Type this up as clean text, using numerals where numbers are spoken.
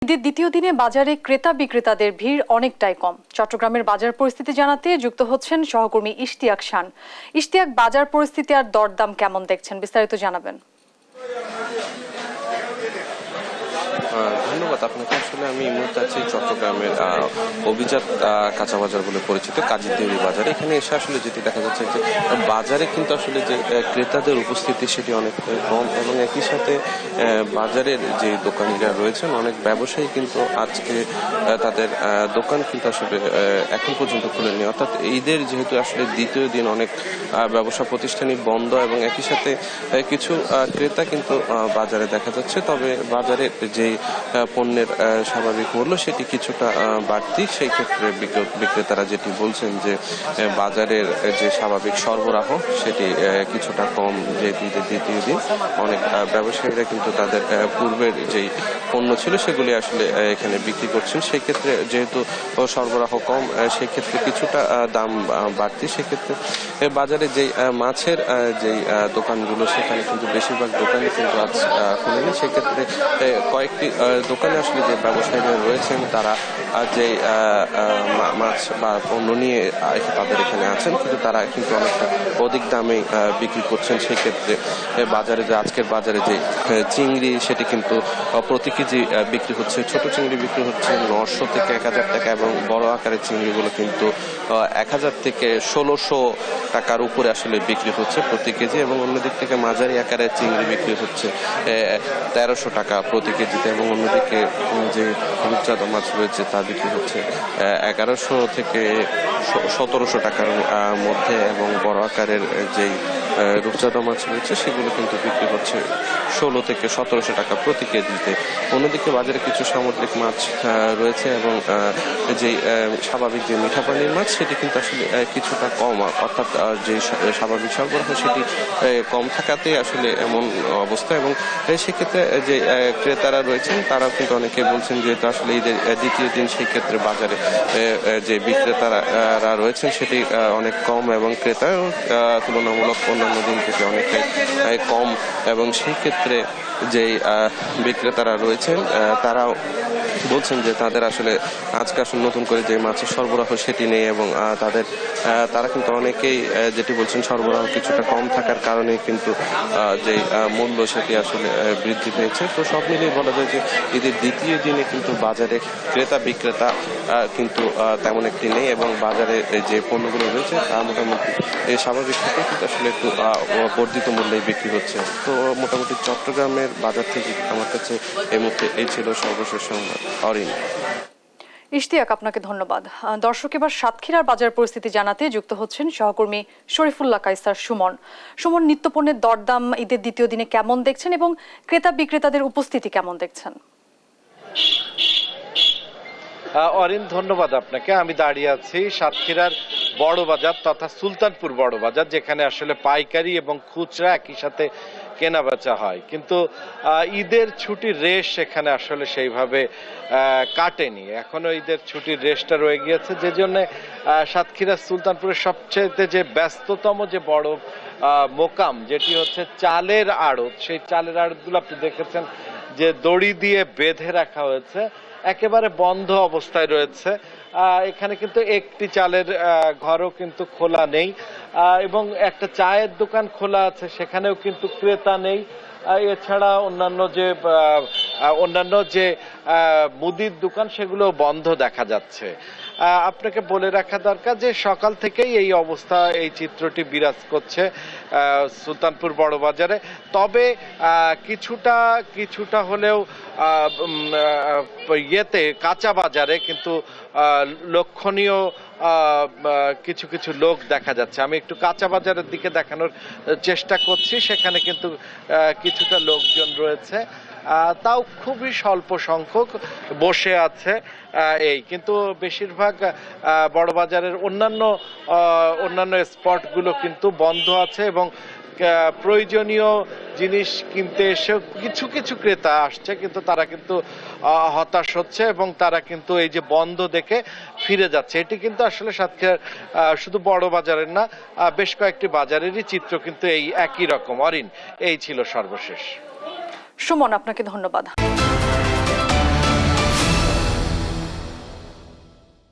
ঈদের দ্বিতীয় দিনে বাজারে ক্রেতা বিক্রেতাদের ভিড় অনেকটাই কম। চট্টগ্রামের বাজার পরিস্থিতি জানাতে যুক্ত হচ্ছেন সহকর্মী ইশতিয়াক শান। ইশতিয়াক, বাজার পরিস্থিতি আর দরদাম কেমন দেখছেন, বিস্তারিত জানাবেন। ধন্যবাদ আপনাকে। আসলে আমি এই মুহূর্তে আছি চট্টগ্রামের অভিজাত কাঁচা বাজার বলে পরিচিত কাজীদেউরি বাজারে। এখানে এসে আসলে যেটি দেখা যাচ্ছে যে বাজারে কিন্তু আসলে যে ক্রেতাদের উপস্থিতি সেটি অনেক কম, এবং একই সাথে বাজারের যে দোকানিরা রয়েছেন অনেক ব্যবসায়ী কিন্তু আজকে তাদের দোকান কিন্তু আসলে এখন পর্যন্ত খুলেনি। অর্থাৎ ঈদের যেহেতু আসলে দ্বিতীয় দিন, অনেক ব্যবসা প্রতিষ্ঠানই বন্ধ, এবং একই সাথে কিছু ক্রেতা কিন্তু বাজারে দেখা যাচ্ছে। তবে বাজারে যে পণ্যের স্বাভাবিক মূল্য সেটি কিছুটা বাড়তি। সেই ক্ষেত্রে বিক্রেতারা যেটি বলছেন যে বাজারের যে স্বাভাবিক সরবরাহ সেটি কিছুটা কম, যেহেতু ঈদের দ্বিতীয় দিন অনেক ব্যবসায়ীরা কিন্তু তাদের পূর্বের যেই পণ্য ছিল সেগুলি আসলে এখানে বিক্রি করছেন। সেই ক্ষেত্রে যেহেতু সরবরাহ কম, সেই ক্ষেত্রে কিছুটা দাম বাড়তি। সেক্ষেত্রে বাজারে যেই মাছের যেই দোকানগুলো সেখানে কিন্তু বেশিরভাগ দোকানে কিন্তু আজ খুলেনি। সেক্ষেত্রে কয়েকটি দোকানে আসলে যে ব্যবসায়ীরা রয়েছেন তারা যে মাছ বা পণ্য নিয়ে তাদের এখানে আছেন, কিন্তু তারা কিন্তু অনেকটা অধিক দামে বিক্রি করছেন। সেই ক্ষেত্রে বাজারে যে আজকের বাজারে যে চিংড়ি সেটি কিন্তু প্রতি কেজি বিক্রি হচ্ছে, ছোট চিংড়ি বিক্রি হচ্ছে 900 থেকে 1000 টাকা, এবং বড় আকারের চিংড়িগুলো কিন্তু 1000 থেকে 1600 টাকার উপরে আসলে বিক্রি হচ্ছে প্রতি কেজি, এবং অন্যদিক থেকে মাঝারি আকারের চিংড়ি বিক্রি হচ্ছে 1300 টাকা প্রতি কেজিতে, এবং অন্যদিকে যে রূপচাঁদা মাছ রয়েছে তা বিক্রি হচ্ছে 1100 থেকে 1700 টাকার মধ্যে, এবং বড় আকারের যেই রূপচাঁদা মাছ রয়েছে সেগুলো কিন্তু বিক্রি হচ্ছে 16 থেকে 1700 টাকা প্রতি কেজিতে। অন্যদিকে বাজারে কিছু সামুদ্রিক মাছ রয়েছে, এবং যেই স্বাভাবিক যে মিঠা পানির মাছ সেটি কিন্তু আসলে কিছুটা কম, অর্থাৎ যে স্বাভাবিক সরবরাহ সেটি কম থাকাতেই আসলে এমন অবস্থা। এবং সেক্ষেত্রে যে ক্রেতারা রয়েছেন তারাও কিন্তু অনেকে বলছেন যেহেতু আসলে ঈদের দ্বিতীয় দিন, সেই ক্ষেত্রে বাজারে যে বিক্রেতারা রয়েছেন সেটি অনেক কম, এবং ক্রেতাও তুলনামূলক অন্যান্য দিন থেকে অনেকটাই কম, এবং সেই ক্ষেত্রে যেই বিক্রেতারা রয়েছেন তারাও বলছেন যে তাদের আসলে আজকে আসলে নতুন করে যে মাছের সরবরাহ সেটি নেই, এবং তারা কিন্তু অনেকেই যেটি বলছেন সরবরাহ কিছুটা কম থাকার কারণে কিন্তু যে মূল্য সেটি আসলে বৃদ্ধি পেয়েছে। তো সব মিলিয়ে বলা যায় যে ঈদের দ্বিতীয় দিনে কিন্তু বাজারে ক্রেতা বিক্রেতা কিন্তু তেমন একটি নেই, এবং বাজারে যে পণ্যগুলো রয়েছে তা মোটামুটি স্বাভাবিক থেকে কিন্তু আসলে একটু বর্ধিত মূল্যে বিক্রি হচ্ছে। তো মোটামুটি চট্টগ্রামের বাজার থেকে আমার কাছে এই মুহূর্তে এই ছিল সর্বশেষ সংবাদ। অরিন। ইশতিয়াক, আপনাকে ধন্যবাদ। দর্শক, এবার সাতক্ষীরার বাজার পরিস্থিতি জানাতে যুক্ত হচ্ছেন সহকর্মী শরীফুল্লাহ কায়সার সুমন। সুমন, নিত্যপণ্যের দরদাম ঈদের দ্বিতীয় দিনে কেমন দেখছেন, এবং ক্রেতা বিক্রেতাদের উপস্থিতি কেমন দেখছেন? অরিন, ধন্যবাদ আপনাকে। আমি দাঁড়িয়ে আছি সাতক্ষীরার বড় বাজার তথা সুলতানপুর বড় বাজার, যেখানে আসলে পাইকারি এবং খুচরা একই সাথে কেনা বেচা হয়। কিন্তু ঈদের ছুটির রেশ সেখানে আসলে সেইভাবে কাটেনি, এখনো ঈদের ছুটির রেশটা রয়ে গিয়েছে, যে জন্য সাতক্ষীরা সুলতানপুরের সবচেয়ে যে ব্যস্ততম যে বড় মোকাম, যেটি হচ্ছে চালের আড়ত, সেই চালের আড়তগুলো আপনি দেখেছেন যে দড়ি দিয়ে বেঁধে রাখা হয়েছে, একেবারে বন্ধ অবস্থায় রয়েছে। এখানে কিন্তু একটি চালের ঘরও কিন্তু খোলা নেই, এবং একটা চায়ের দোকান খোলা আছে, সেখানেও কিন্তু ক্রেতা নেই। এছাড়া অন্যান্য যে মুদির দোকান সেগুলো বন্ধ দেখা যাচ্ছে। আপনাকে বলে রাখা দরকার যে সকাল থেকেই এই অবস্থা, এই চিত্রটি বিরাজ করছে সুলতানপুর বড় বাজারে। তবে কিছুটা হলেও কাঁচা বাজারে কিন্তু লক্ষণীয় কিছু লোক দেখা যাচ্ছে। আমি একটু কাঁচা বাজারের দিকে দেখানোর চেষ্টা করছি, সেখানে কিন্তু কিছুটা লোকজন রয়েছে, তাও খুবই স্বল্প সংখ্যক বসে আছে। কিন্তু বেশিরভাগ বড় বাজারের অন্যান্য স্পটগুলো কিন্তু বন্ধ আছে, এবং প্রয়োজনীয় জিনিস কিনতে এসে কিছু ক্রেতা আসছে, কিন্তু তারা কিন্তু হতাশ হচ্ছে, এবং তারা কিন্তু এই যে বন্ধ দেখে ফিরে যাচ্ছে। এটি কিন্তু আসলে সাতক্ষীরার শুধু বড় বাজারের না, বেশ কয়েকটি বাজারেরই চিত্র কিন্তু এই একই রকম। অরিন, এই ছিল সর্বশেষ। সুমন, আপনাকে ধন্যবাদ।